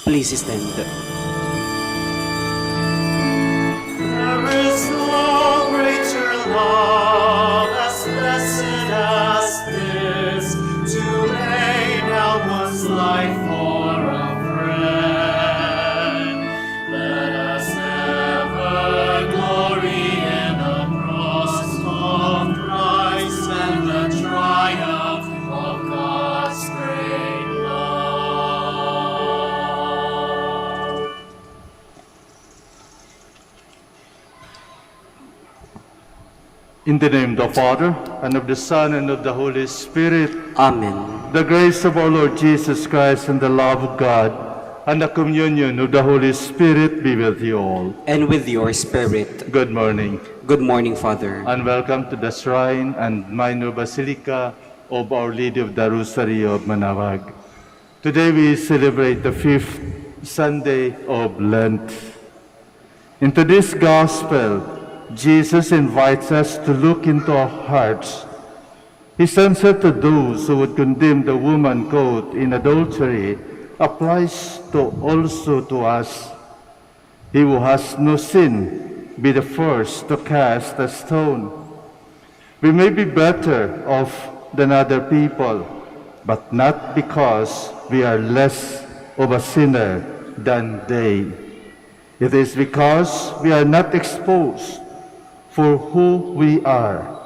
Please stand. There is no greater love as blessed as this, to lay down one's life for a friend. Let us ever glory in the cross of Christ and the triumph of God's great love. In the name of the Father, and of the Son, and of the Holy Spirit, Amen. the grace of our Lord Jesus Christ, and the love of God, and the communion of the Holy Spirit be with you all. And with your spirit. Good morning, Good morning, Father. and welcome to the shrine and minor basilica of Our Lady of the Rosary of Manaoag. Today we celebrate the 5th Sunday of Lent. In today's Gospel, Jesus invites us to look into our hearts. His answer to those who would condemn the woman caught in adultery applies also to us. He who has no sin, be the first to cast a stone. We may be better off than other people, but not because we are less of a sinner than they. It is because we are not exposed for who we are.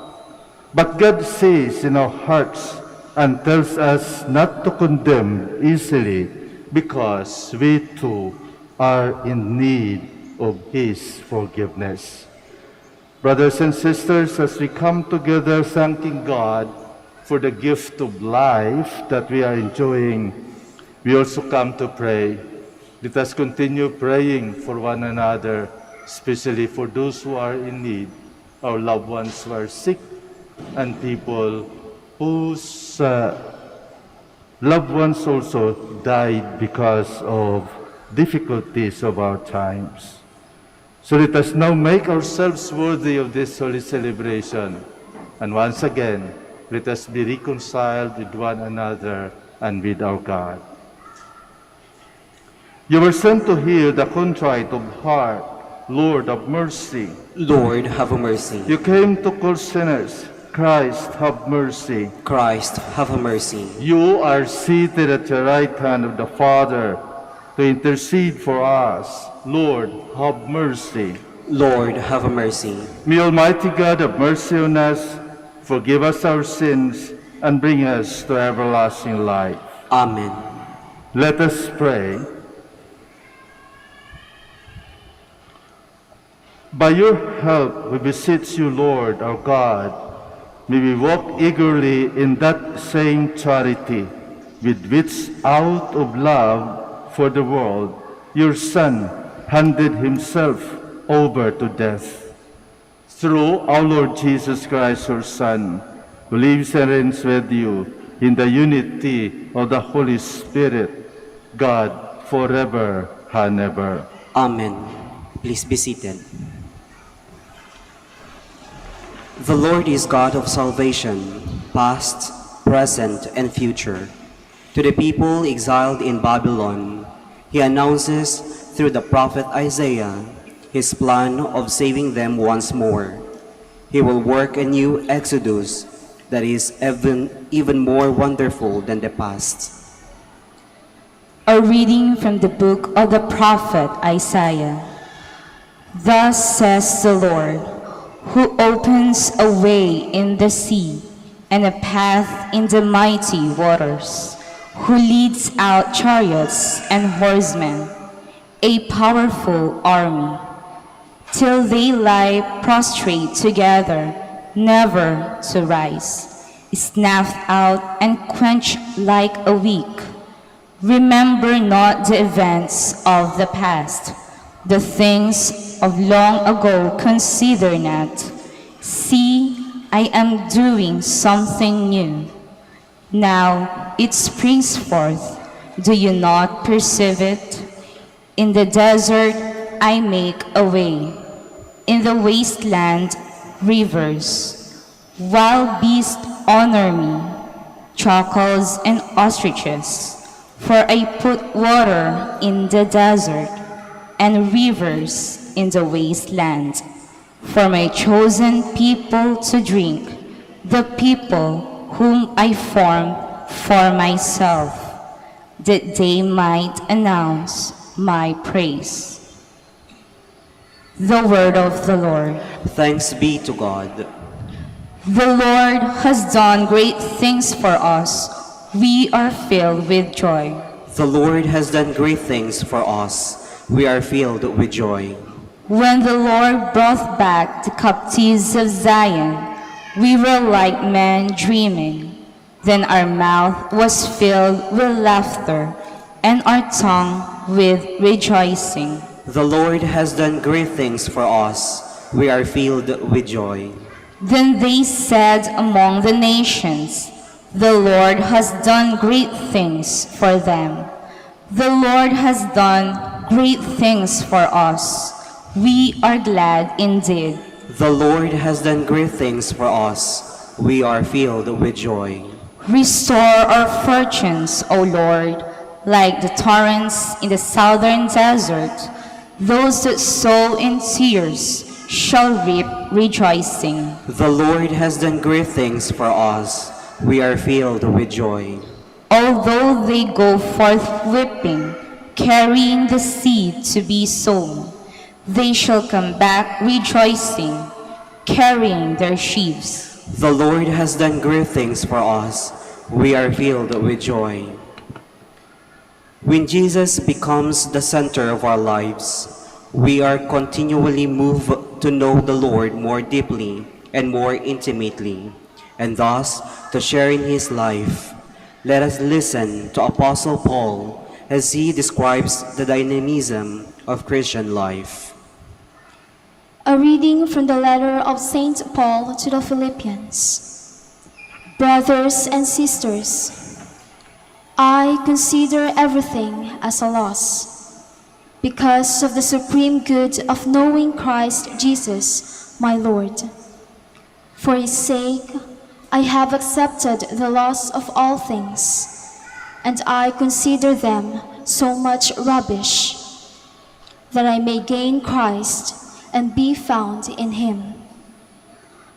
But God sees in our hearts and tells us not to condemn easily because we too are in need of His forgiveness. Brothers and sisters, as we come together thanking God for the gift of life that we are enjoying, we also come to pray. Let us continue praying for one another, especially for those who are in need, our loved ones who are sick, and people whose loved ones also died because of difficulties of our times. So let us now make ourselves worthy of this holy celebration. And once again, let us be reconciled with one another and with our God. You were sent to heal the contrite of heart. Lord, have mercy. Lord, have mercy. You came to call sinners. Christ, have mercy. Christ, have mercy. You are seated at the right hand of the Father to intercede for us. Lord, have mercy. Lord, have mercy. May Almighty God have mercy on us, forgive us our sins, and bring us to everlasting life. Amen. Let us pray. By your help, we beseech you, Lord, our God. May we walk eagerly in that same charity with which, out of love for the world, your Son handed himself over to death. Through our Lord Jesus Christ, your Son, who lives and reigns with you in the unity of the Holy Spirit, God, forever and ever. Amen. Please be seated. The Lord is God of salvation, past, present, and future. To the people exiled in Babylon, He announces through the prophet Isaiah His plan of saving them once more. He will work a new exodus that is even more wonderful than the past. A reading from the book of the prophet Isaiah. Thus says the Lord, who opens a way in the sea and a path in the mighty waters, who leads out chariots and horsemen, a powerful army, till they lie prostrate together, never to rise, snuffed out and quenched like a wick. Remember not the events of the past, the things of long ago consider not. See, I am doing something new. Now it springs forth. Do you not perceive it? In the desert I make a way. In the wasteland, rivers. Wild beasts honor me, jackals and ostriches. For I put water in the desert and rivers in the wasteland, for my chosen people to drink, the people whom I formed for myself, that they might announce my praise. The word of the Lord. Thanks be to God. The Lord has done great things for us. We are filled with joy. The Lord has done great things for us. We are filled with joy. When the Lord brought back the captives of Zion, we were like men dreaming. Then our mouth was filled with laughter, and our tongue with rejoicing. The Lord has done great things for us. We are filled with joy. Then they said among the nations, the Lord has done great things for them. The Lord has done great things for us. We are glad indeed. The Lord has done great things for us. We are filled with joy. Restore our fortunes, O Lord, like the torrents in the southern desert. Those that sow in tears shall reap rejoicing. The Lord has done great things for us. We are filled with joy. Although they go forth weeping, carrying the seed to be sown, they shall come back rejoicing, carrying their sheaves. The Lord has done great things for us. We are filled with joy. When Jesus becomes the center of our lives, we are continually moved to know the Lord more deeply and more intimately, and thus to share in His life. Let us listen to Apostle Paul as he describes the dynamism of Christian life. A reading from the letter of St. Paul to the Philippians. Brothers and sisters, I consider everything as a loss, because of the supreme good of knowing Christ Jesus, my Lord. For His sake, I have accepted the loss of all things, and I consider them so much rubbish, that I may gain Christ and be found in Him,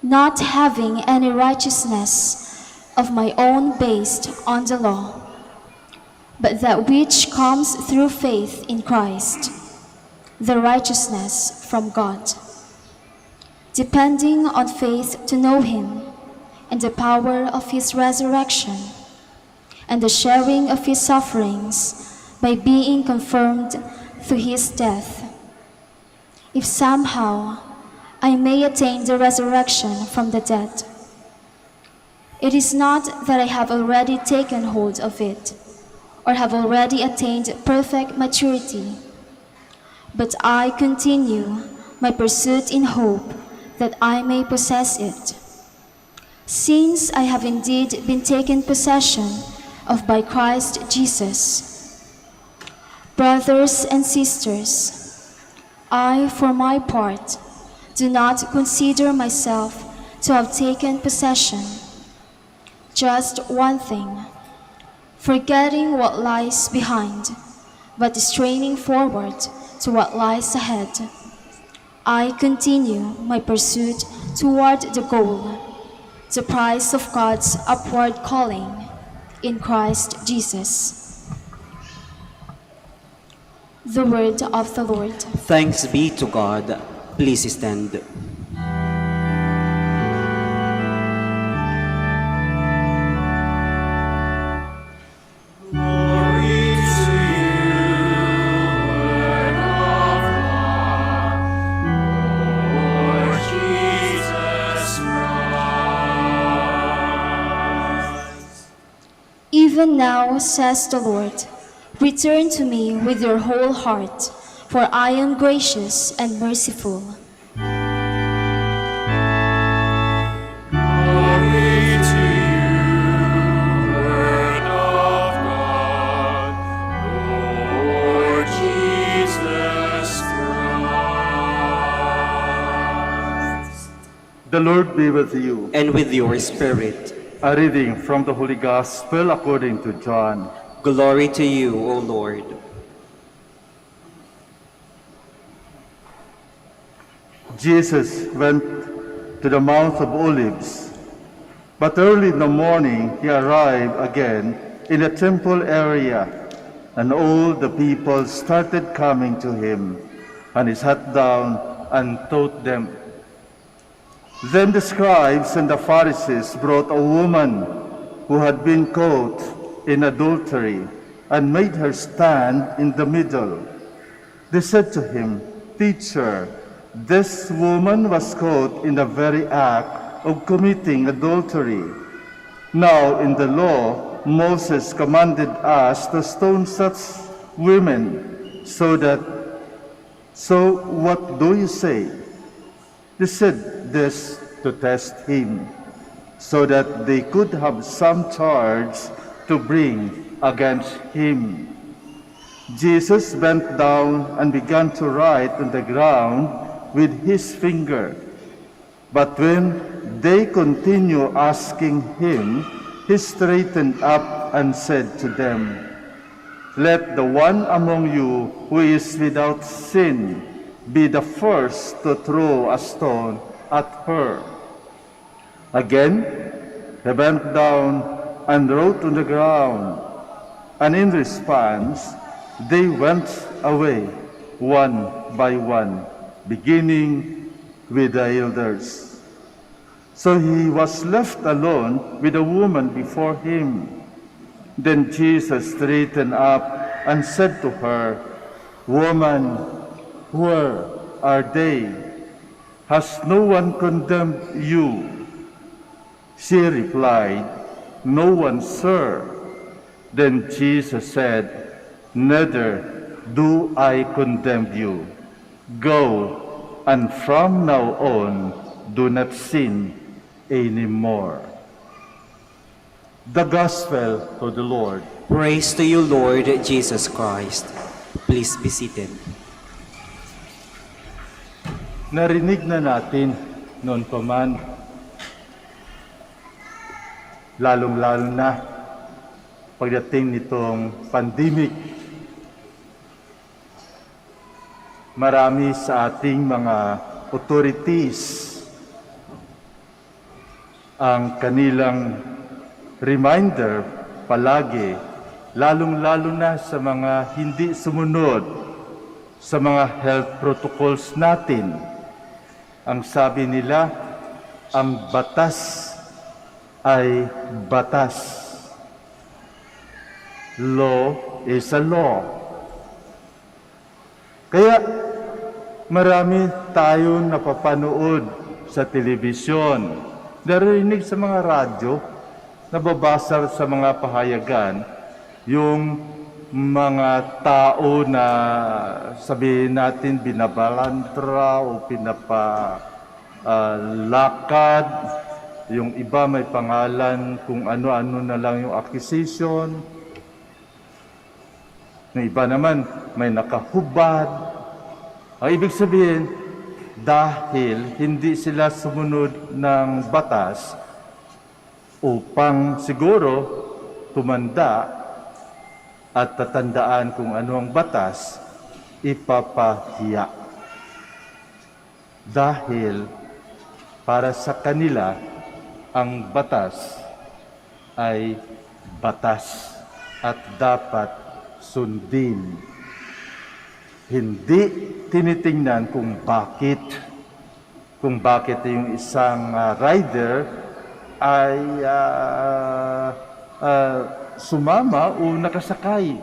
not having any righteousness of my own based on the law, but that which comes through faith in Christ, the righteousness from God, depending on faith to know Him and the power of His resurrection, and the sharing of His sufferings by being confirmed through His death, if somehow I may attain the resurrection from the dead. It is not that I have already taken hold of it, or have already attained perfect maturity, but I continue my pursuit in hope that I may possess it, since I have indeed been taken possession of by Christ Jesus. Brothers and sisters, I, for my part, do not consider myself to have taken possession. Just one thing, forgetting what lies behind, but straining forward to what lies ahead, I continue my pursuit toward the goal, the prize of God's upward calling in Christ Jesus. The word of the Lord. Thanks be to God. Please stand. Glory to you, Word of God, Lord Jesus Christ. Even now, says the Lord, return to me with your whole heart, for I am gracious and merciful. Glory to you, Word of God, Lord Jesus Christ. The Lord be with you. And with your spirit. A reading from the Holy Gospel according to John. Glory to you, O Lord. Jesus went to the Mount of Olives, but early in the morning he arrived again in the temple area, and all the people started coming to him, and he sat down and taught them. Then the scribes and the Pharisees brought a woman who had been caught in adultery and made her stand in the middle. They said to him, "Teacher, this woman was caught in the very act of committing adultery. Now in the law, Moses commanded us to stone such women. So what do you say?" They said this to test him, so that they could have some charge to bring against him. Jesus bent down and began to write on the ground with his finger. But when they continued asking him, he straightened up and said to them, "Let the one among you who is without sin be the first to throw a stone at her." Again, he bent down and wrote on the ground, and in response, they went away one by one, beginning with the elders. So he was left alone with the woman before him. Then Jesus straightened up and said to her, "Woman, where are they? Has no one condemned you?" She replied, "No one, sir." Then Jesus said, "Neither do I condemn you. Go, and from now on, do not sin anymore." The Gospel of the Lord. Praise to you, Lord Jesus Christ. Please be seated. Narinig na natin noon pa man, lalong-lalo na pagdating nitong pandemic, marami sa ating mga authorities ang kanilang reminder palagi, lalong-lalo na sa mga hindi sumunod sa mga health protocols natin. Ang sabi nila, ang batas ay batas. Law is a law. Kaya marami tayong napapanood sa telebisyon, narinig sa mga radyo, nababasa sa mga pahayagan, yung mga tao na sabihin natin binabalantra o pinapalakad, yung iba may pangalan kung ano-ano na lang yung accusation, yung iba naman may nakahubad. Ang ibig sabihin, dahil hindi sila sumunod ng batas upang siguro tumanda at tatandaan kung ano ang batas, ipapahiya. Dahil para sa kanila, ang batas ay batas at dapat sundin. Hindi tinitingnan kung bakit yung isang rider ay sumama o nakasakay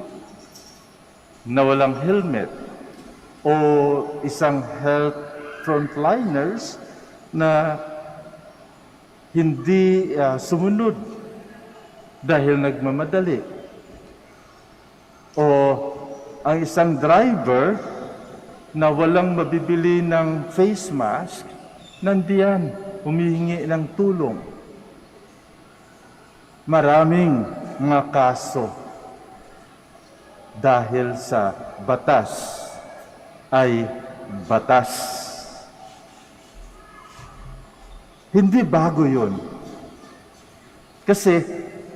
na walang helmet, o isang health frontliners na hindi sumunod dahil nagmamadali, o ang isang driver na walang mabibili ng face mask, nandiyan humihingi ng tulong. Maraming mga kaso dahil sa batas ay batas. Hindi bago yun. Kasi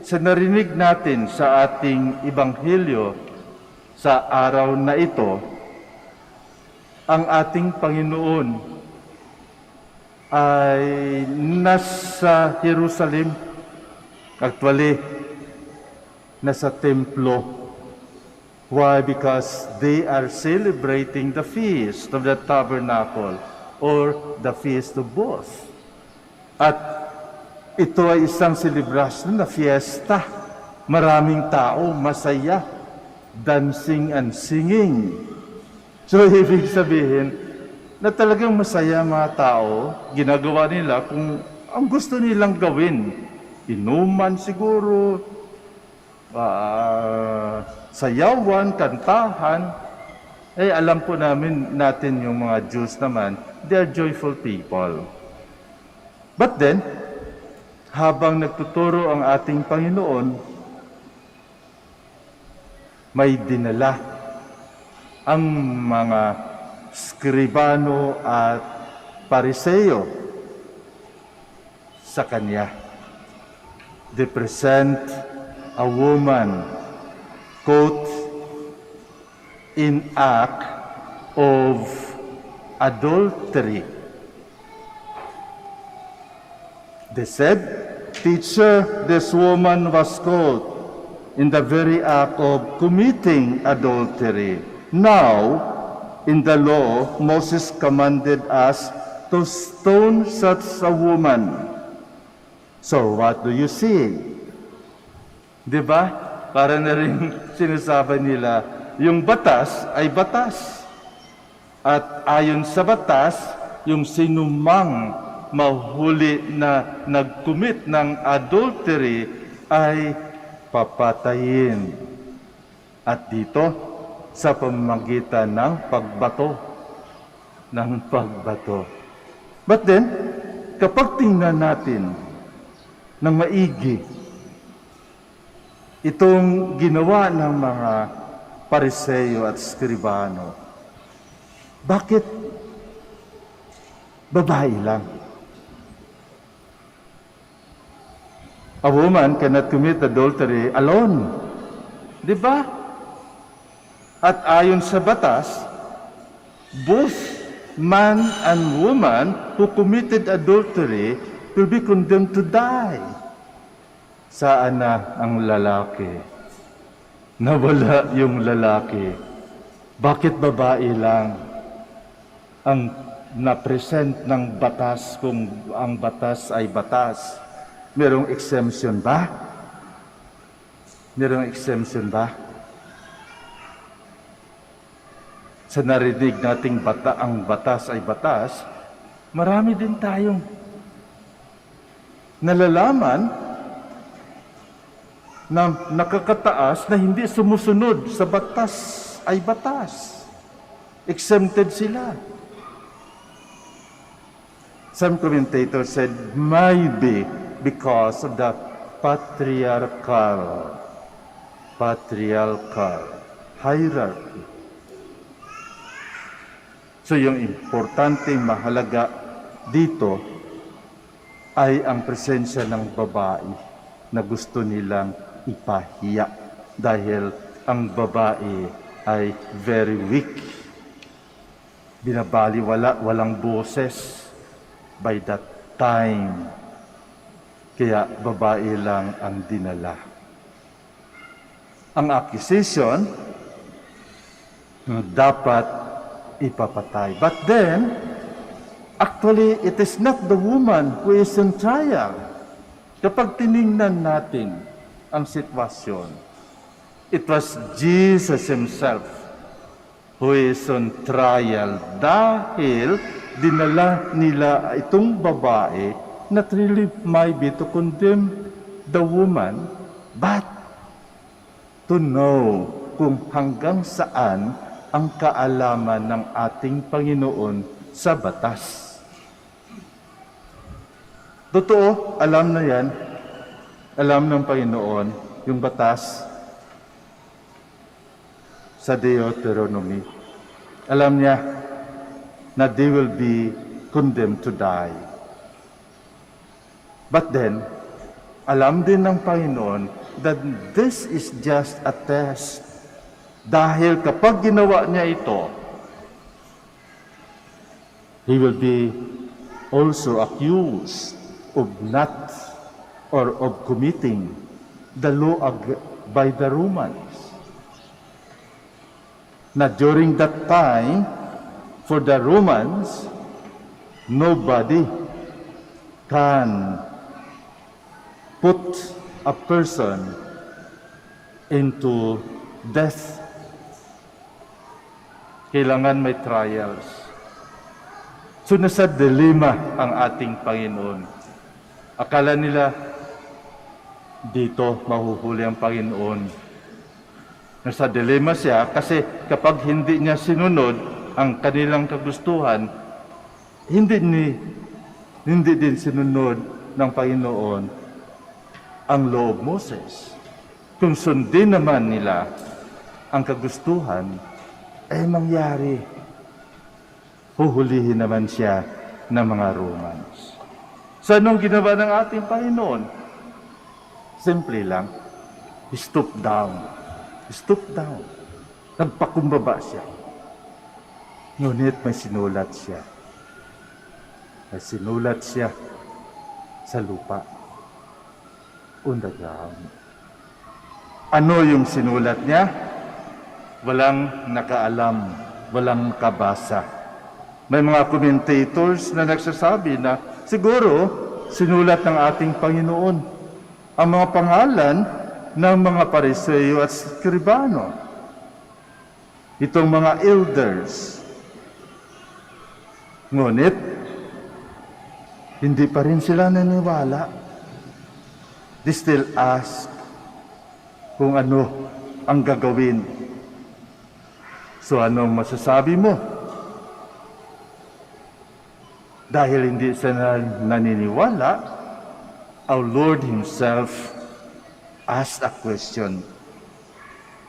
sa narinig natin sa ating Ebanghelyo sa araw na ito, ang ating Panginoon ay nasa Jerusalem, actually, nasa templo. Why? Because they are celebrating the feast of the tabernacle or the feast of booths. At ito ay isang celebration na fiesta. Maraming tao, masaya, dancing and singing. So, ibig sabihin na talagang masaya mga tao, ginagawa nila kung ang gusto nilang gawin. Inuman siguro, sayawan, kantahan. Alam po natin yung mga Jews naman, they are joyful people. But then, habang nagtuturo ang ating Panginoon, may dinala ang mga skribano at pariseyo sa kanya. They present a woman caught in act of adultery. They said, "Teacher, this woman was caught in the very act of committing adultery. Now, in the law, Moses commanded us to stone such a woman. So, what do you see?" Diba? Para na rin sinasabi nila, yung batas ay batas. At ayon sa batas, yung sinumang mahuli na nag-commit ng adultery ay papatayin. At dito, sa pamamagitan ng pagbato. But then, kapag tingnan natin ng maigi, itong ginawa ng mga pariseyo at skribano, bakit babae lang? A woman cannot commit adultery alone. Di ba? At ayon sa batas, both man and woman who committed adultery will be condemned to die. Saan na ang lalaki? Nawala yung lalaki. Bakit babae lang ang na-present ng batas kung ang batas ay batas? Merong exemption ba? Merong exemption ba? Sa narinig nating ang batas ay batas, marami din tayong nalalaman na nakakataas na hindi sumusunod sa batas ay batas. Exempted sila. Some commentators said, maybe because of the patriarchal hierarchy. So yung importanteng mahalaga dito ay ang presensya ng babae na gusto nilang ipahiya dahil ang babae ay very weak. Binabaliwala, walang boses by that time. Kaya babae lang ang dinala. Ang accusation dapat ipapatay. But then, actually, it is not the woman who is in trial. Kapag tiningnan natin ang sitwasyon, it was Jesus Himself who is on trial dahil dinala nila itong babae not really might be to condemn the woman, but to know kung hanggang saan ang kaalaman ng ating Panginoon sa batas. Totoo, alam na yan. Alam ng Panginoon yung batas sa Deuteronomy. Alam niya na they will be condemned to die. But then, alam din ng Panginoon that this is just a test. Dahil kapag ginawa niya ito, he will be also accused of not or of committing the law by the Romans. Na during that time, for the Romans, nobody can put a person into death. Kailangan may trials. So nasa dilema ang ating Panginoon. Akala nila dito mahuhuli ang Panginoon. Nasa dilema siya kasi kapag hindi niya sinunod ang kanilang kagustuhan, hindi din sinunod ng Panginoon ang law of Moses. Kung sundin naman nila ang kagustuhan, mangyari. Huhulihin naman siya ng mga Romans. So anong ginawa ng ating Panginoon? Simple lang, stoop down. Stoop down. Nagpakumbaba siya. Ngunit may sinulat siya. May sinulat siya sa lupa. On the ground. Ano yung sinulat niya? Walang nakaalam, walang kabasa. May mga commentators na nagsasabi na siguro sinulat ng ating Panginoon ang mga pangalan ng mga Pariseo at Skribano. Itong mga elders. Ngunit, hindi pa rin sila naniwala. They still ask kung ano ang gagawin. So anong masasabi mo? Dahil hindi sila naniniwala, our Lord Himself asked a question.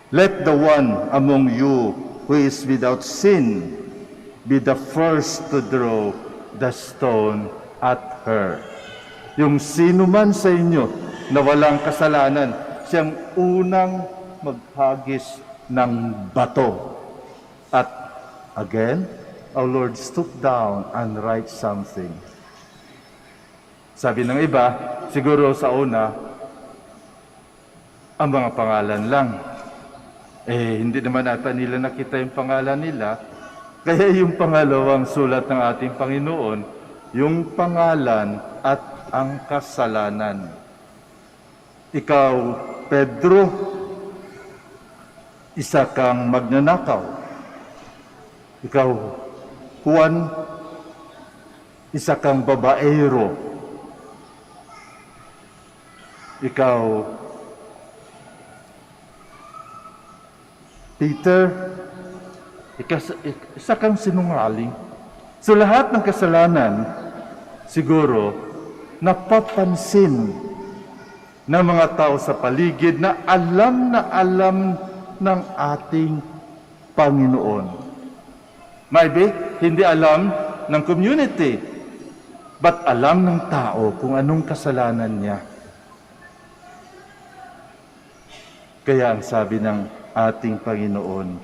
Let the one among you who is without sin be the first to throw the stone at her. Yung sino man sa inyo na walang kasalanan, siyang unang maghagis ng bato. At again, our Lord stooped down and write something. Sabi ng iba, siguro sa una, ang mga pangalan lang. Hindi naman ata nila nakita yung pangalan nila. Kaya yung pangalawang sulat ng ating Panginoon, yung pangalan at ang kasalanan. Ikaw, Pedro, isa kang magnanakaw. Ikaw, Juan, isa kang babaero. Ikaw, Peter, isa kang sinungaling. So lahat ng kasalanan, siguro, napapansin ng mga tao sa paligid na alam ng ating Panginoon. Maybe, hindi alam ng community, but alam ng tao kung anong kasalanan niya. Kaya ang sabi ng ating Panginoon,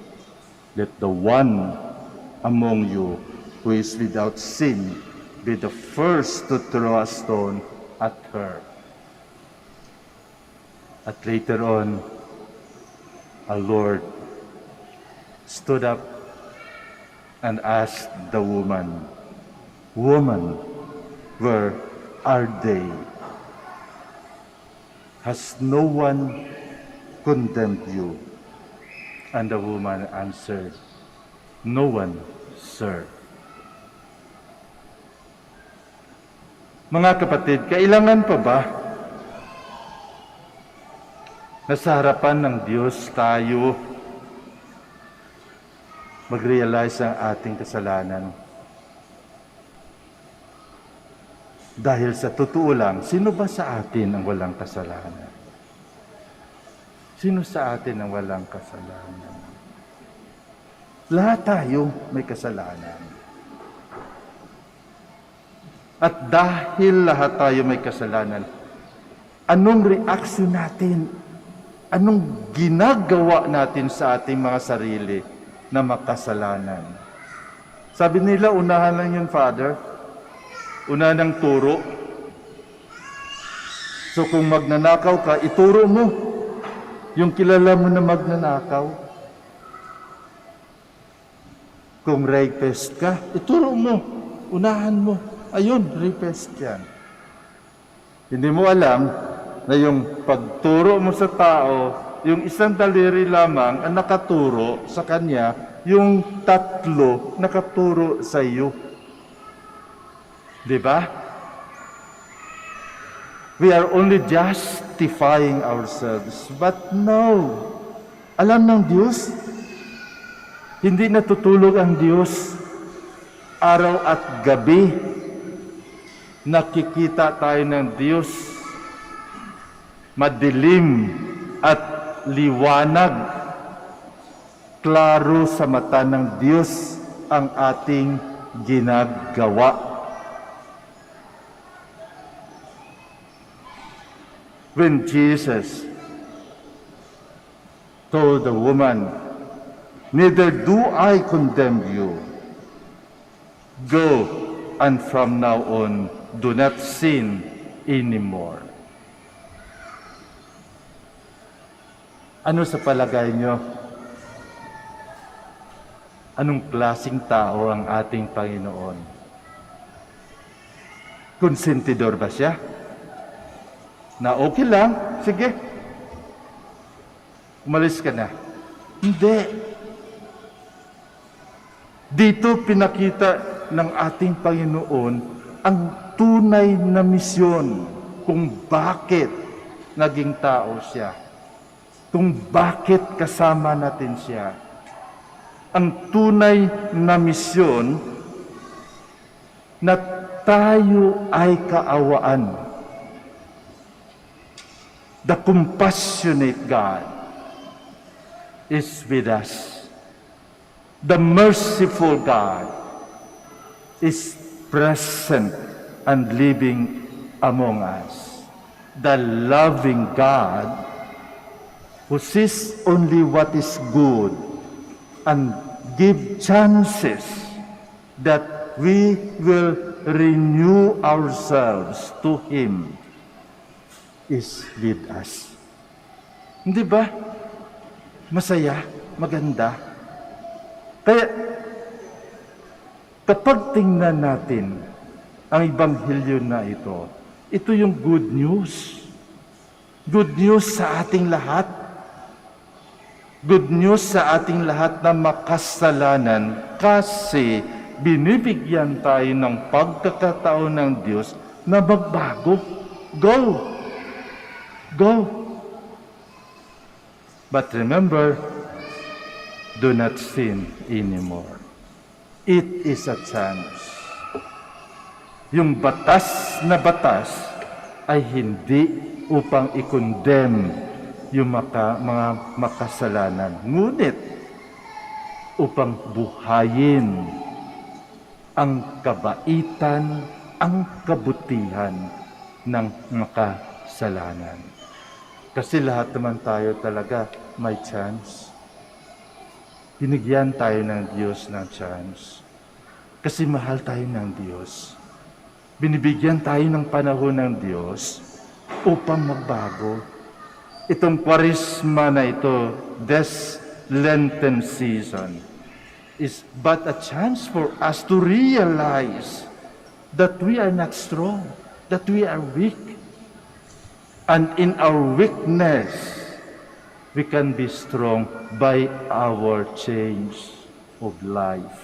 let the one among you who is without sin be the first to throw a stone at her. At later on, our Lord stood up and asked the woman, "Woman, where are they? Has no one condemned you?" And the woman answered, "No one, sir." Mga kapatid, kailangan pa ba na sa harapan ng Diyos tayo mag-realize ang ating kasalanan? Dahil sa totoo lang, sino ba sa atin ang walang kasalanan? Sino sa atin ang walang kasalanan? Lahat tayo may kasalanan. At dahil lahat tayo may kasalanan, Anong reaksyon natin? Anong ginagawa natin sa ating mga sarili na makasalanan? Sabi nila, unahan lang yun, Father. Unahan ng turo. So kung magnanakaw ka, ituro mo yung kilala mo na magnanakaw. Kung rapist ka, ituro mo. Unahan mo. Ayun, rapist yan. Hindi mo alam na yung pagturo mo sa tao, yung isang daliri lamang ang nakaturo sa kanya, yung tatlo nakaturo sa iyo. Di ba? We are only justifying ourselves. But no. Alam ng Diyos, hindi natutulog ang Diyos. Araw at gabi, nakikita tayo ng Diyos. Madilim at liwanag. Klaro sa mata ng Diyos ang ating ginagawa. When Jesus told the woman, "Neither do I condemn you. Go, and from now on, do not sin anymore." Ano sa palagay nyo? Anong klaseng tao ang ating Panginoon? Konsentidor ba siya? Na okay lang, sige. Umalis ka na. Hindi. Dito pinakita ng ating Panginoon ang tunay na misyon kung bakit naging tao siya. Kung bakit kasama natin siya. Ang tunay na misyon na tayo ay kaawaan. The compassionate God is with us. The merciful God is present and living among us. The loving God who sees only what is good and give chances that we will renew ourselves to Him is with us. Hindi ba? Masaya, maganda. Kaya, kapag tingnan natin ang Ebanghelyo na ito yung good news. Good news sa ating lahat. Good news sa ating lahat na makasalanan kasi binibigyan tayo ng pagkakataon ng Diyos na magbago. Go! Go! But remember, do not sin anymore. It is a chance. Yung batas na batas ay hindi upang i-condemn yung mga makasalanan. Ngunit, upang buhayin ang kabaitan, ang kabutihan ng makasalanan. Kasi lahat naman tayo talaga may chance. Binigyan tayo ng Diyos ng chance. Kasi mahal tayo ng Diyos. Binibigyan tayo ng panahon ng Diyos upang magbago. Itong Kwaresma na ito, this Lenten season, is but a chance for us to realize that we are not strong, that we are weak. And in our weakness, we can be strong by our change of life.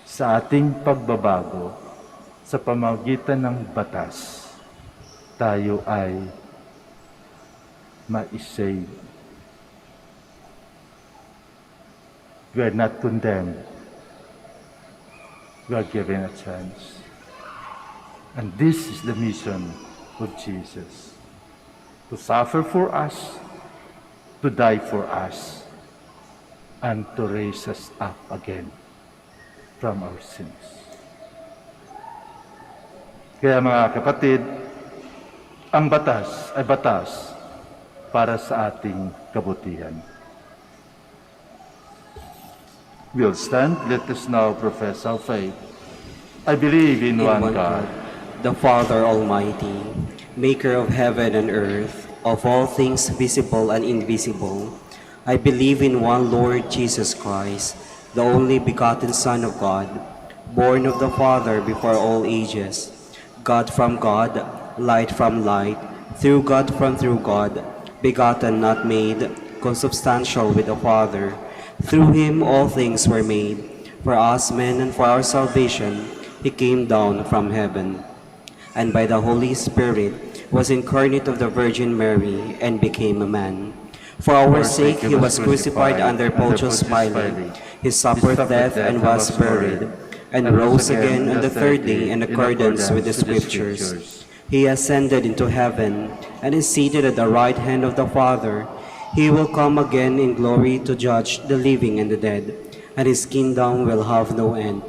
Sa ating pagbabago, sa pamamagitan ng batas, tayo ay ma-save. We are not condemned. We are given a chance. And this is the mission of Jesus. To suffer for us, to die for us, and to raise us up again from our sins. Kaya mga kapatid, Ang batas ay batas para sa ating kabutihan. We'll stand. Let us now profess our faith. I believe in one God, the Father Almighty, maker of heaven and earth, of all things visible and invisible. I believe in one Lord Jesus Christ, the only begotten Son of God, born of the Father before all ages, God from God, light from light, through God from through God, begotten, not made, consubstantial with the Father. Through him all things were made. For us men and for our salvation, he came down from heaven, and by the Holy Spirit was incarnate of the Virgin Mary and became a man. For our sake he was crucified under Pontius Pilate. He suffered death and was buried, and rose again on the third day in accordance with the Scriptures. He ascended into heaven and is seated at the right hand of the Father. He will come again in glory to judge the living and the dead, and his kingdom will have no end.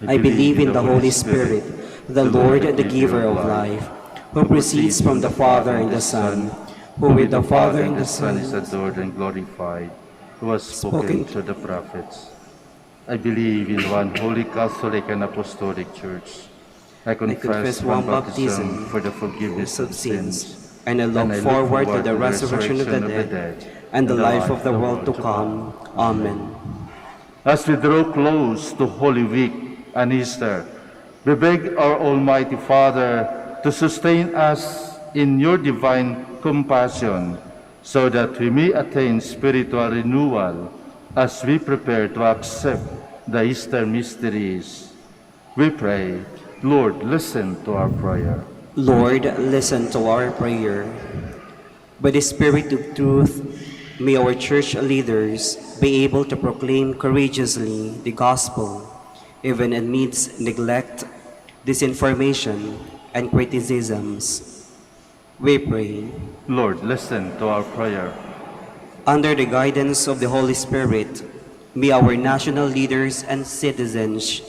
I believe in the Holy Spirit, the Lord and the giver of life, who proceeds from the Father and the Son, who with the Father and the Son is adored and glorified, who has spoken to the prophets. I believe in one holy Catholic and Apostolic Church. I confess one baptism for the forgiveness of sins, and I look forward to the resurrection of the dead and the life of the world to come. Amen. As we draw close to Holy Week and Easter, we beg our Almighty Father to sustain us in your divine compassion, so that we may attain spiritual renewal as we prepare to accept the Easter mysteries. We pray, Lord, listen to our prayer. Lord, listen to our prayer. By the Spirit of truth, may our church leaders be able to proclaim courageously the gospel, even amidst neglect, disinformation, and criticisms. We pray. Lord, listen to our prayer. Under the guidance of the Holy Spirit, may our national leaders and citizens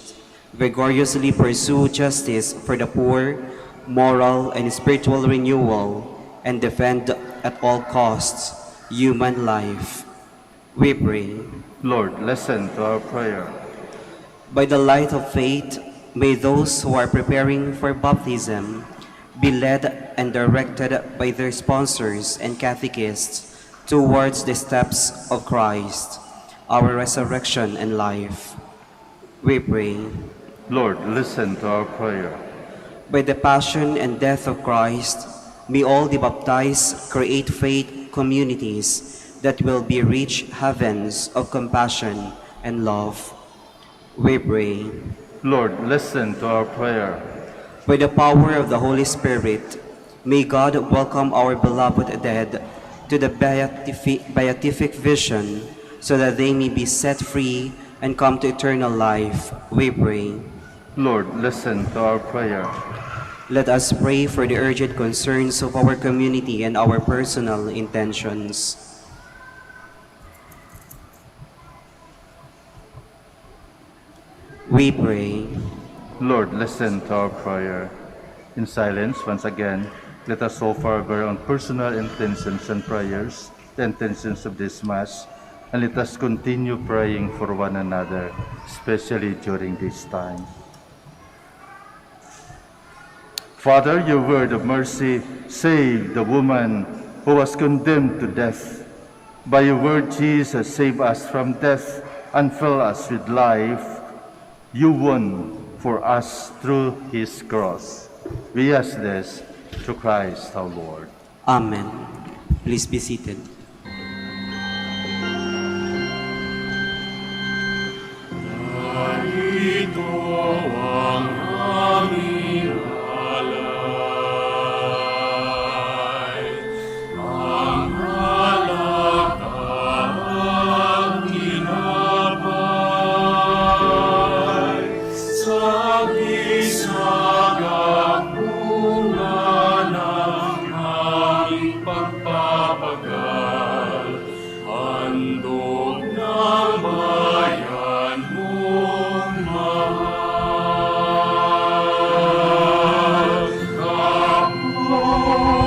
vigorously pursue justice for the poor, moral and spiritual renewal, and defend at all costs human life. We pray. Lord, listen to our prayer. By the light of faith, may those who are preparing for baptism be led and directed by their sponsors and catechists towards the steps of Christ, our resurrection and life. We pray. Lord, listen to our prayer. By the passion and death of Christ, may all the baptized create faith communities that will be rich heavens of compassion and love. We pray. Lord, listen to our prayer. By the power of the Holy Spirit, may God welcome our beloved dead to the beatific vision, so that they may be set free and come to eternal life. We pray. Lord, listen to our prayer. Let us pray for the urgent concerns of our community and our personal intentions. We pray. Lord, listen to our prayer. In silence, once again, let us offer our own personal intentions and prayers, the intentions of this Mass, and let us continue praying for one another, especially during this time. Father, your word of mercy saved the woman who was condemned to death. By your word, Jesus, save us from death and fill us with life. You won for us through his cross. We ask this through Christ our Lord. Amen. Please be seated. Narito ang aming alay, ang halakang ginabay, sa bisagang bunga ng aming pagpapagal, handog ng bayan mong mahal. Kapuso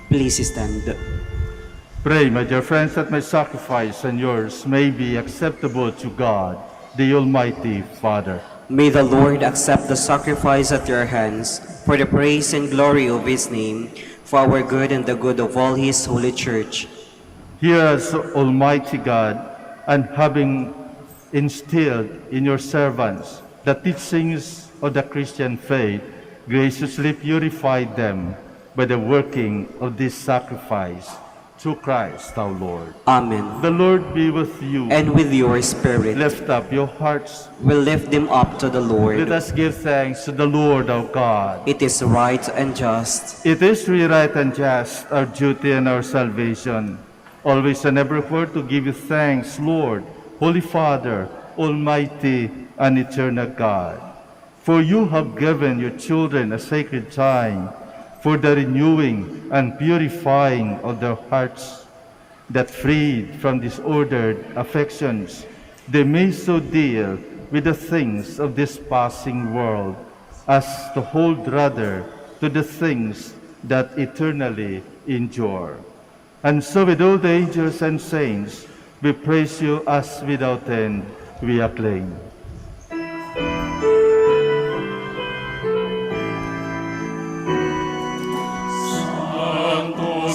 Please stand. Pray, my dear friends, that my sacrifice and yours may be acceptable to God, the Almighty Father. May the Lord accept the sacrifice at your hands for the praise and glory of his name, for our good and the good of all his holy church. Hear us, Almighty God, and having instilled in your servants the teachings of the Christian faith, graciously purify them by the working of this sacrifice. Through Christ our Lord. Amen. The Lord be with you. And with your spirit, Lift up your hearts. we'll lift them up to the Lord. Let us give thanks to the Lord our God. It is right and just. It is really right and just, our duty and our salvation, always and everywhere to give you thanks, Lord, Holy Father, Almighty and eternal God. For you have given your children a sacred time for the renewing and purifying of their hearts, that freed from disordered affections, they may so deal with the things of this passing world as to hold rather to the things that eternally endure. And so with all the angels and saints, we praise you as without end we acclaim.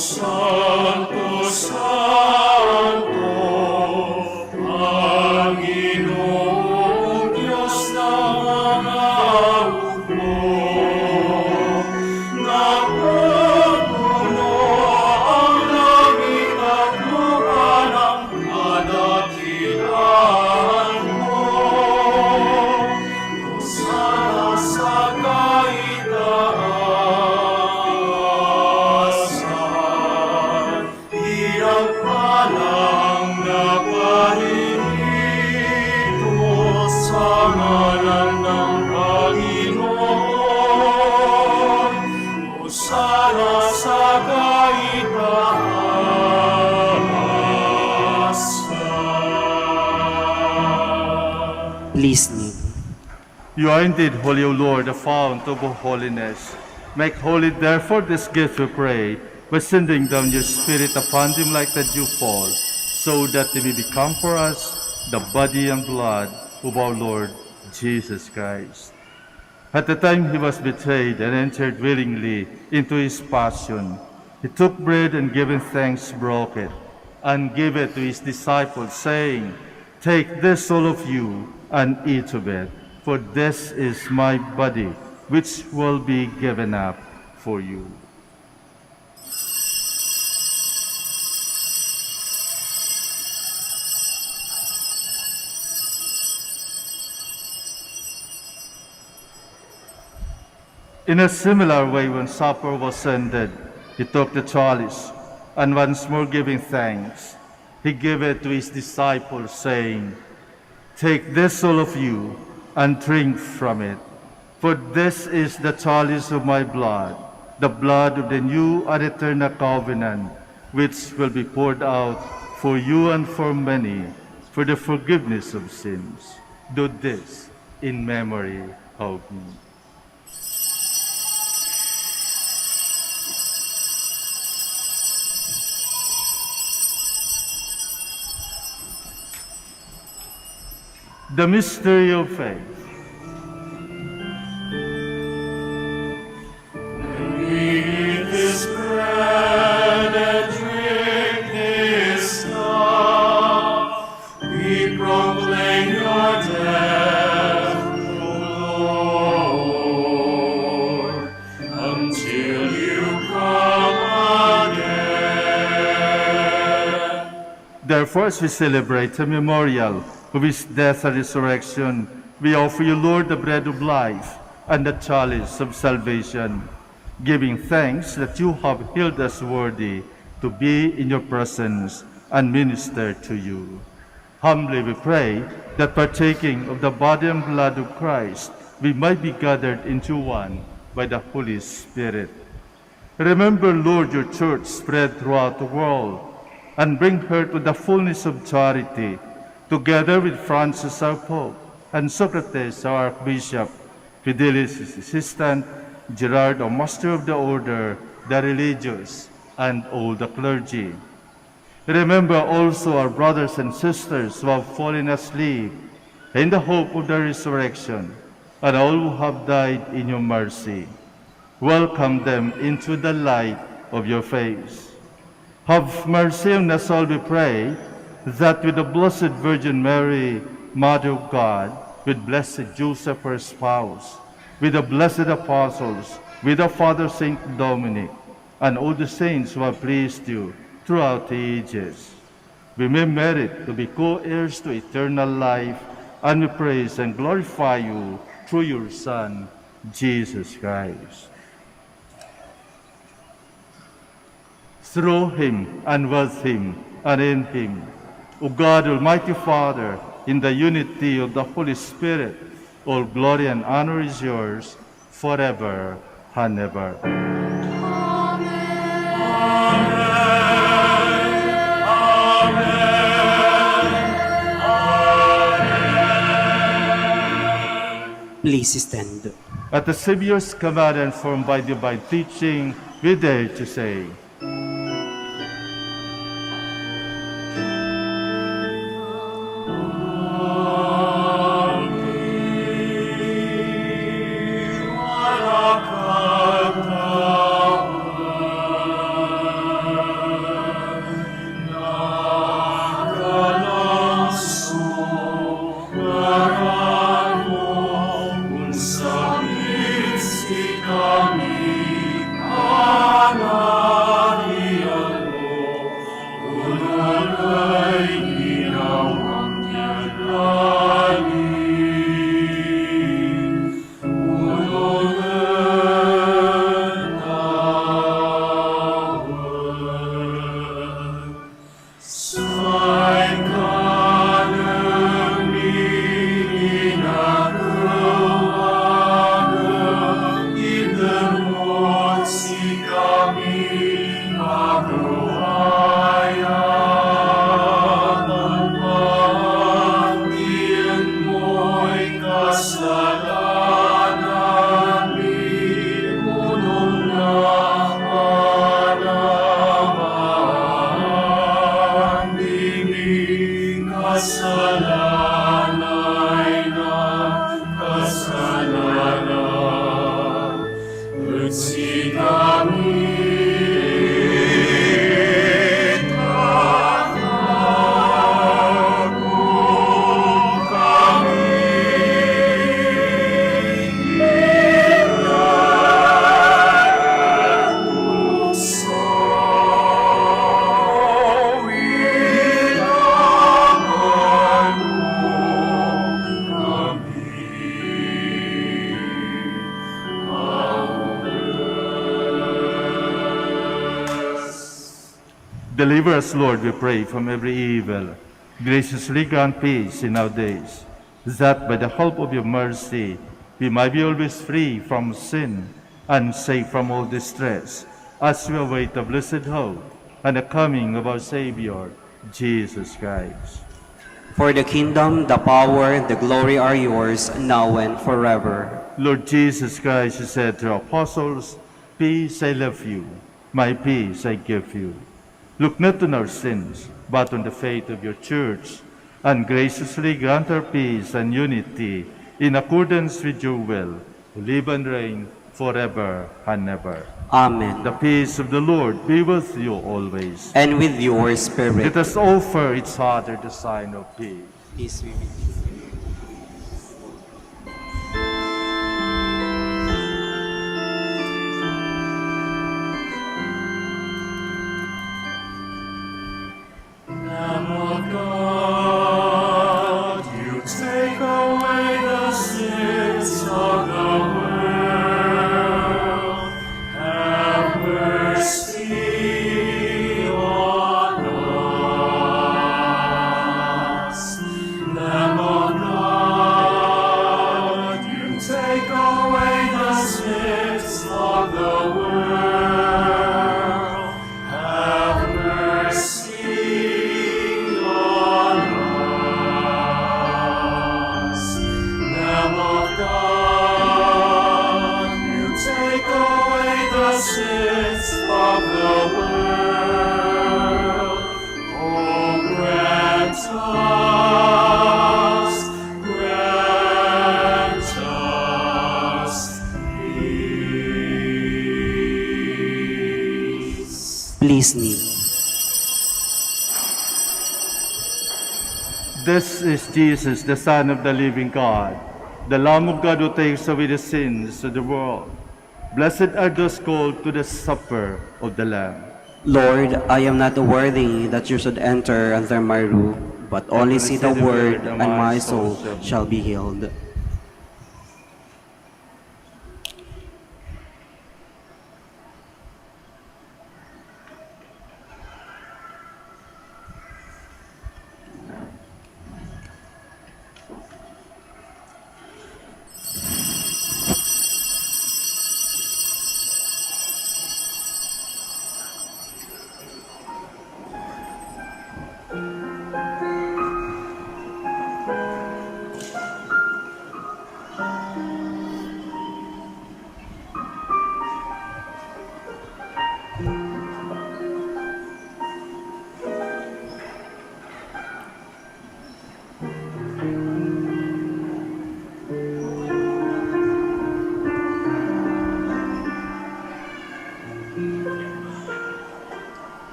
Santo, Santo, Panginoong Diyos ng mga hukbo, napupuno ang langit at lupa ng kadakilaan mo. Hosana sa kaitaasan, hirap palang naparirito sa ngalan ng Panginoon. Hosana sa kaitaasan. Please kneel. You are indeed holy, O Lord, the fount of all holiness. Make holy, therefore, this gift, we pray, by sending down your Spirit upon them like the dew fall, so that they may become for us the body and blood of our Lord Jesus Christ. At the time he was betrayed and entered willingly into his passion, he took bread and giving thanks broke it, and gave it to his disciples, saying, Take this, all of you, and eat of it, for this is my body, which will be given up for you. In a similar way, when supper was ended, he took the chalice, and once more giving thanks, he gave it to his disciples, saying, Take this, all of you, and drink from it, for this is the chalice of my blood, the blood of the new and eternal covenant, which will be poured out for you and for many, for the forgiveness of sins. Do this in memory of me. The mystery of faith. Eat this bread and drink this cup. We proclaim your death, O Lord, until you come again. Therefore, as we celebrate the memorial of his death and resurrection, we offer you, Lord, the bread of life and the chalice of salvation, giving thanks that you have held us worthy to be in your presence and minister to you. Humbly we pray that partaking of the body and blood of Christ, we might be gathered into one by the Holy Spirit. Remember, Lord, your church spread throughout the world, and bring her to the fullness of charity, together with Francis our Pope, and Socrates our Archbishop, Fidelis his assistant, Gerard our Master of the Order, the religious, and all the clergy. Remember also our brothers and sisters who have fallen asleep in the hope of the resurrection, and all who have died in your mercy. Welcome them into the light of your face. Have mercy on us all, we pray, that with the Blessed Virgin Mary, Mother of God, with blessed Joseph, her spouse, with the blessed apostles, with the Father Saint Dominic, and all the saints who have pleased you throughout the ages, we may merit to be co-heirs to eternal life, and we praise and glorify you through your Son, Jesus Christ. Through him, and with him, and in him, O God, Almighty Father, in the unity of the Holy Spirit, all glory and honor is yours forever and ever. Please stand. At the Savior's command and formed by divine teaching, we dare to say, deliver us, Lord, we pray, from every evil. Graciously grant peace in our days, that by the help of your mercy we might be always free from sin and safe from all distress, as we await the blessed hope and the coming of our Savior, Jesus Christ. For the kingdom, the power, and the glory are yours, now and forever. Lord Jesus Christ, you said to your apostles, peace I leave you, my peace I give you. Look not on our sins, but on the faith of your church, and graciously grant her peace and unity in accordance with your will, who live and reign forever and ever. Amen. The peace of the Lord be with you always. And with your spirit. Let us offer each other the sign of peace. Peace be with you. Lamb of God, you take away the sins of the world. Have mercy on us. Lamb of God, you take away the sins of the world. Have mercy on us. Lamb of God, you take away the sins of the world. Please kneel. This is Jesus, the Son of the living God, the Lamb of God who takes away the sins of the world. Blessed are those called to the supper of the Lamb. Lord, I am not worthy that you should enter under my roof, but only say the word, and my soul shall be healed.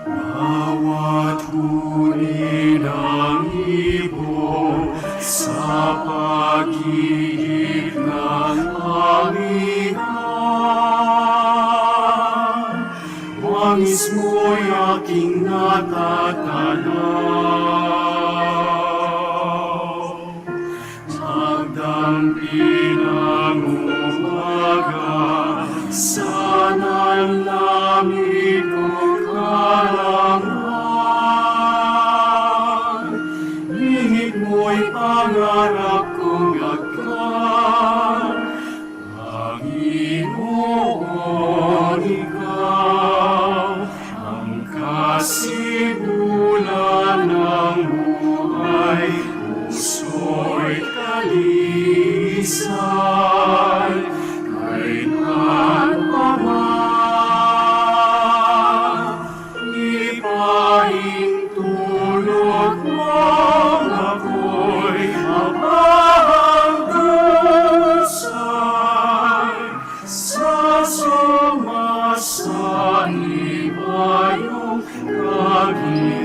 Bawat huni ng ibon sa pag-ibig ng Panginoon, wangis mo'y aking natatanaw. Magdampi ng umaga, sana lamig kong kalangan. Lingid mo'y pangarap kong agad, Panginoon, ikaw ang kasibulan ng buhay, puso'y kalisay, kailan pa man. Ipahintulot mo ako'y mapagdasal sa sumasanib ayong kaginhawaan.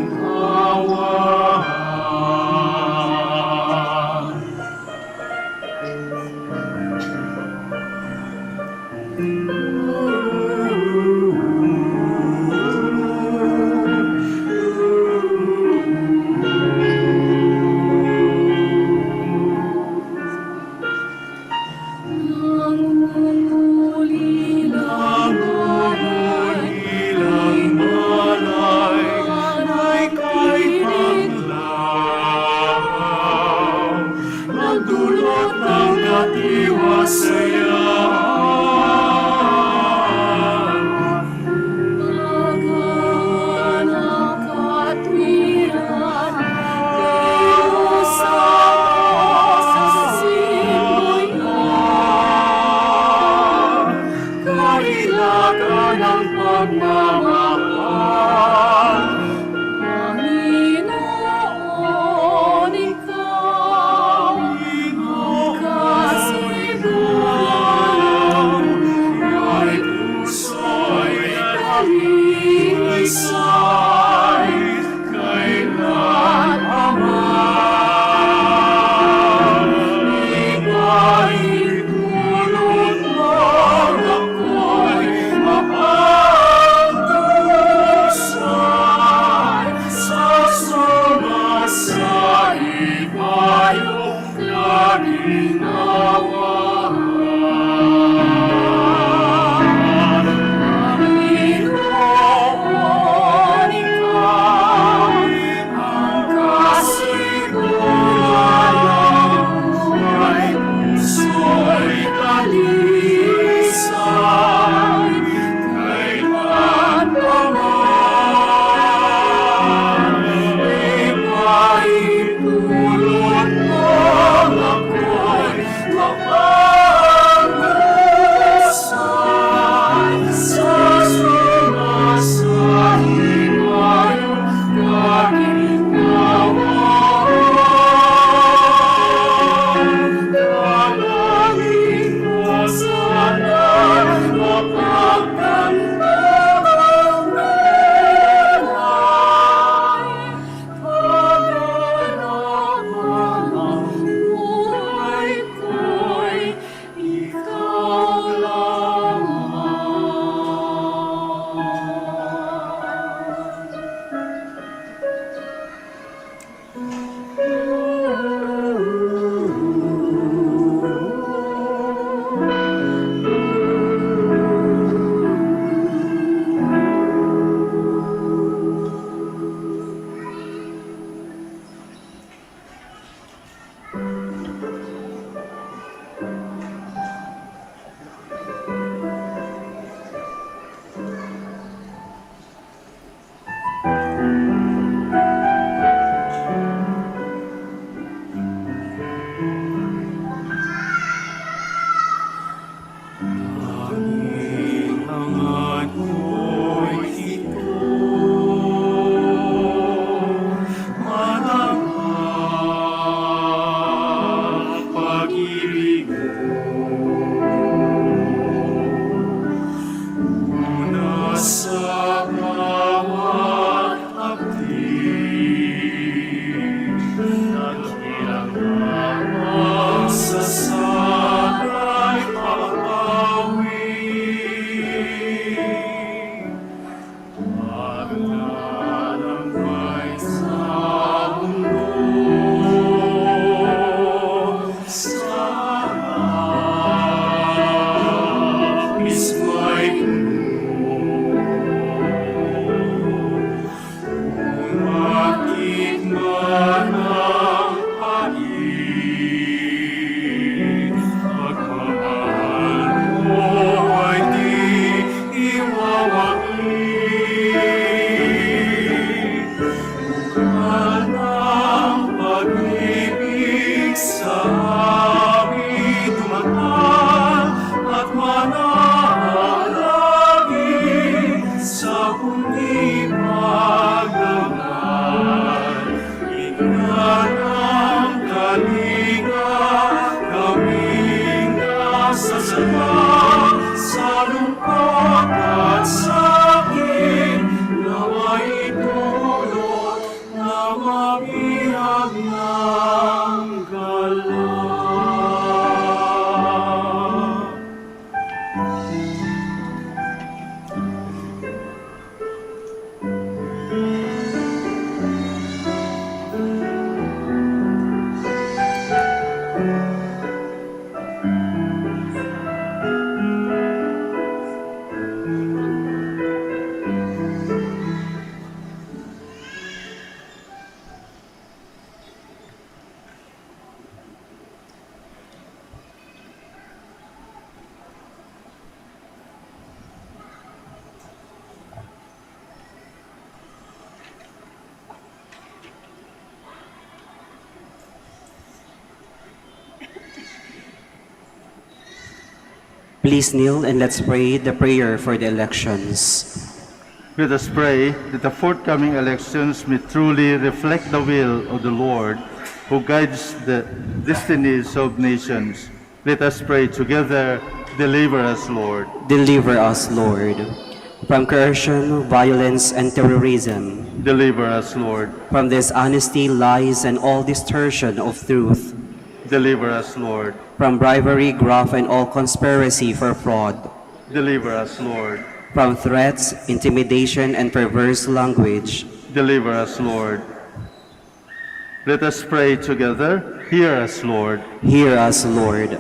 Nagdulot ng katiwasayan, Paghanap katwiran, Diyos sa simbayan. kailangan ng pagmamahal, Panginoon, ikaw ang kasibulan, ay puso'y kalisay, kailan pa man. Ipahintulot mo ako'y mapagdasal sa sumasanib ayong kaginhawaan. Panginoon, naglalambay sa mundo. Sa lapis may umakit man ang hangin, pagmamahal mo ay di iwawagin. Bukal ng pag-ibig sa amin tumagal at manalangin sa huli paglaman. Bigyan ng kalinga kaming nasasaya sa lungkot at sakit, nawa'y dulot na mabihag ng galak. Please kneel and let's pray the prayer for the elections. Let us pray that the forthcoming elections may truly reflect the will of the Lord who guides the destinies of nations. Let us pray together, deliver us, Lord. Deliver us, Lord, from coercion, violence, and terrorism, Deliver us, Lord. from dishonesty, lies, and all distortion of truth, Deliver us, Lord. from bribery, graft, and all conspiracy for fraud, Deliver us, Lord. from threats, intimidation, and perverse language. Deliver us, Lord. Let us pray together. Hear us, Lord. Hear us, Lord,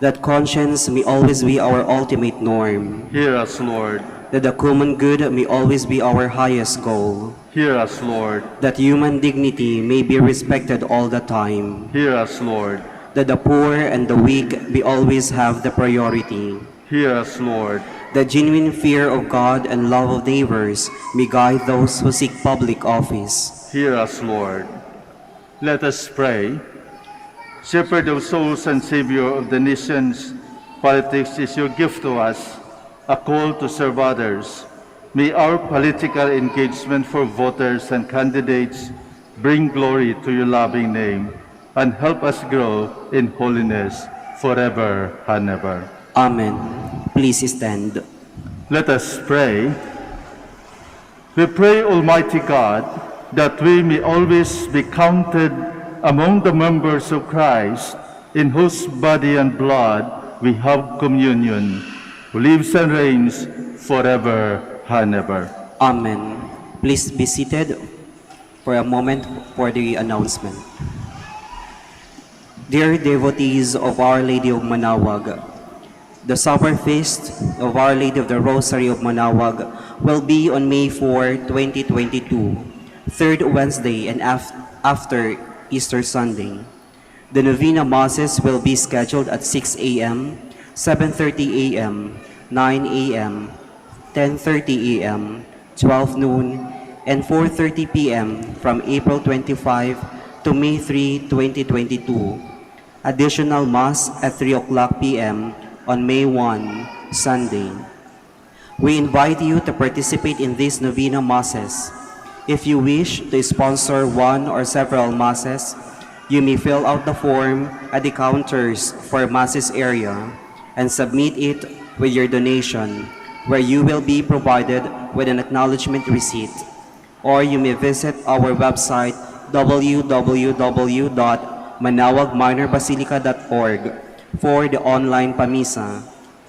that conscience may always be our ultimate norm, Hear us, Lord. that the common good may always be our highest goal, Hear us, Lord. that human dignity may be respected all the time, Hear us, Lord. that the poor and the weak may always have the priority, Hear us, Lord. that genuine fear of God and love of neighbors may guide those who seek public office. Hear us, Lord. Let us pray. Shepherd of souls and Savior of the nations, politics is your gift to us, a call to serve others. May our political engagement for voters and candidates bring glory to your loving name and help us grow in holiness forever and ever. Amen. Please stand. Let us pray. We pray, Almighty God, that we may always be counted among the members of Christ, in whose body and blood we have communion, who lives and reigns forever and ever. Amen. Please be seated for a moment for the announcement. Dear devotees of Our Lady of Manaoag, the Supper Feast of Our Lady of the Rosary of Manaoag will be on May 4, 2022, third Wednesday and after Easter Sunday. The Novena Masses will be scheduled at 6 a.m., 7:30 a.m., 9 a.m., 10:30 a.m., 12 noon, and 4:30 p.m. from April 25 to May 3, 2022. Additional Mass at 3 o'clock p.m. on May 1, Sunday. We invite you to participate in these Novena Masses. If you wish to sponsor one or several Masses, you may fill out the form at the counters for Masses area and submit it with your donation, where you will be provided with an acknowledgement receipt. Or you may visit our website www.manaoagminorbasilica.org for the online pamisa.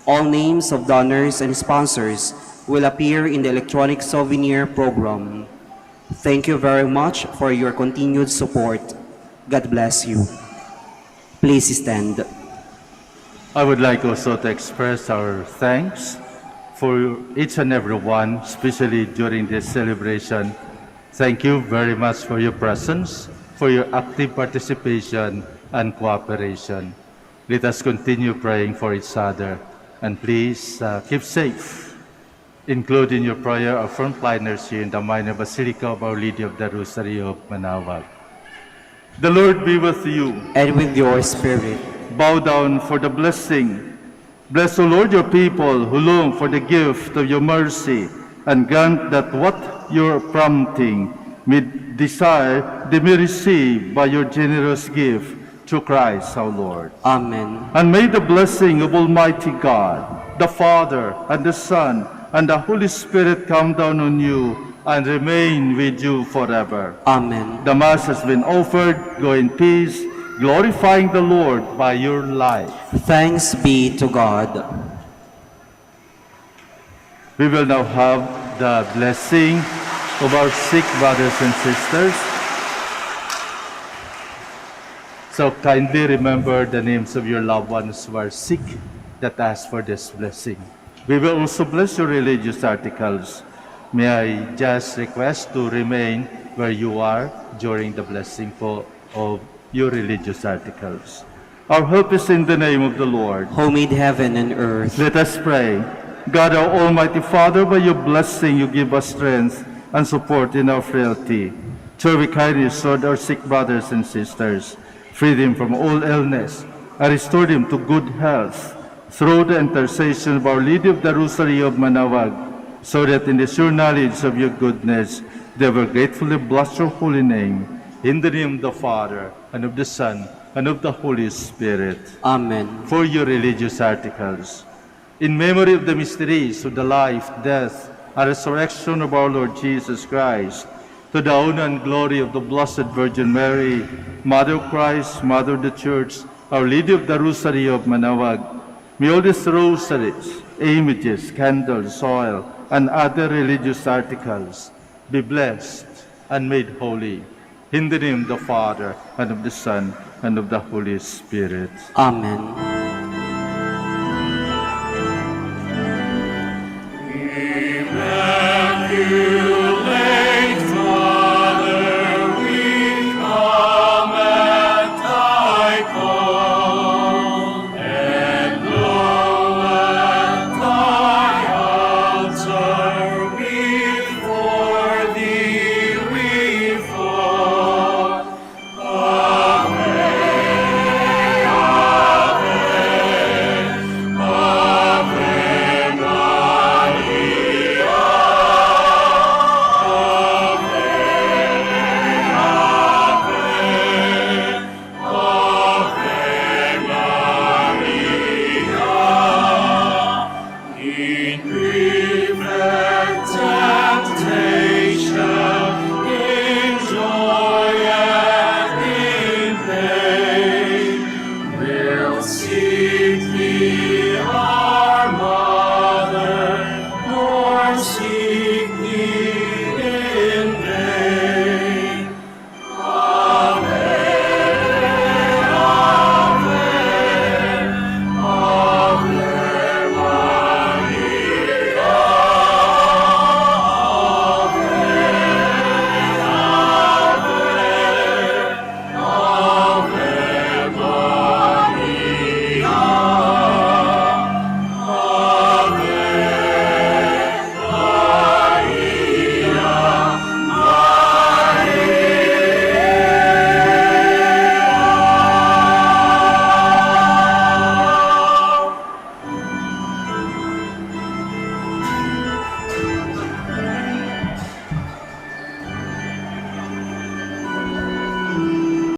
All names of donors and sponsors will appear in the electronic souvenir program. Thank you very much for your continued support. God bless you. Please stand. I would like also to express our thanks for each and every one, especially during this celebration. Thank you very much for your presence, for your active participation and cooperation. Let us continue praying for each other, and please keep safe. Include in your prayer our frontliners here in the minor Basilica of Our Lady of the Rosary of Manaoag. The Lord be with you. And with your spirit. Bow down for the blessing. Bless, O Lord, your people who long for the gift of your mercy, and grant that what your prompting may desire, they may receive by your generous gift through Christ our Lord. Amen. And may the blessing of Almighty God, the Father, and the Son, and the Holy Spirit come down on you and remain with you forever. Amen. The Mass has been offered. Go in peace, glorifying the Lord by your life. Thanks be to God. We will now have the blessing of our sick brothers and sisters. So kindly remember the names of your loved ones who are sick that ask for this blessing. We will also bless your religious articles. May I just request to remain where you are during the blessing of your religious articles. Our help is in the name of the Lord, Who made heaven and earth. Let us pray. God, our Almighty Father, by your blessing you give us strength and support in our frailty. Show we kindly restore our sick brothers and sisters, free them from all illness, and restore them to good health through the intercession of Our Lady of the Rosary of Manaoag, so that in the sure knowledge of your goodness they will gratefully bless your holy name. In the name of the Father, and of the Son, and of the Holy Spirit. Amen. For your religious articles. In memory of the mysteries of the life, death, and resurrection of our Lord Jesus Christ, to the honor and glory of the Blessed Virgin Mary, Mother of Christ, Mother of the Church, Our Lady of the Rosary of Manaoag, may all these rosaries, images, candles, oil, and other religious articles be blessed and made holy. In the name of the Father, and of the Son, and of the Holy Spirit. Amen.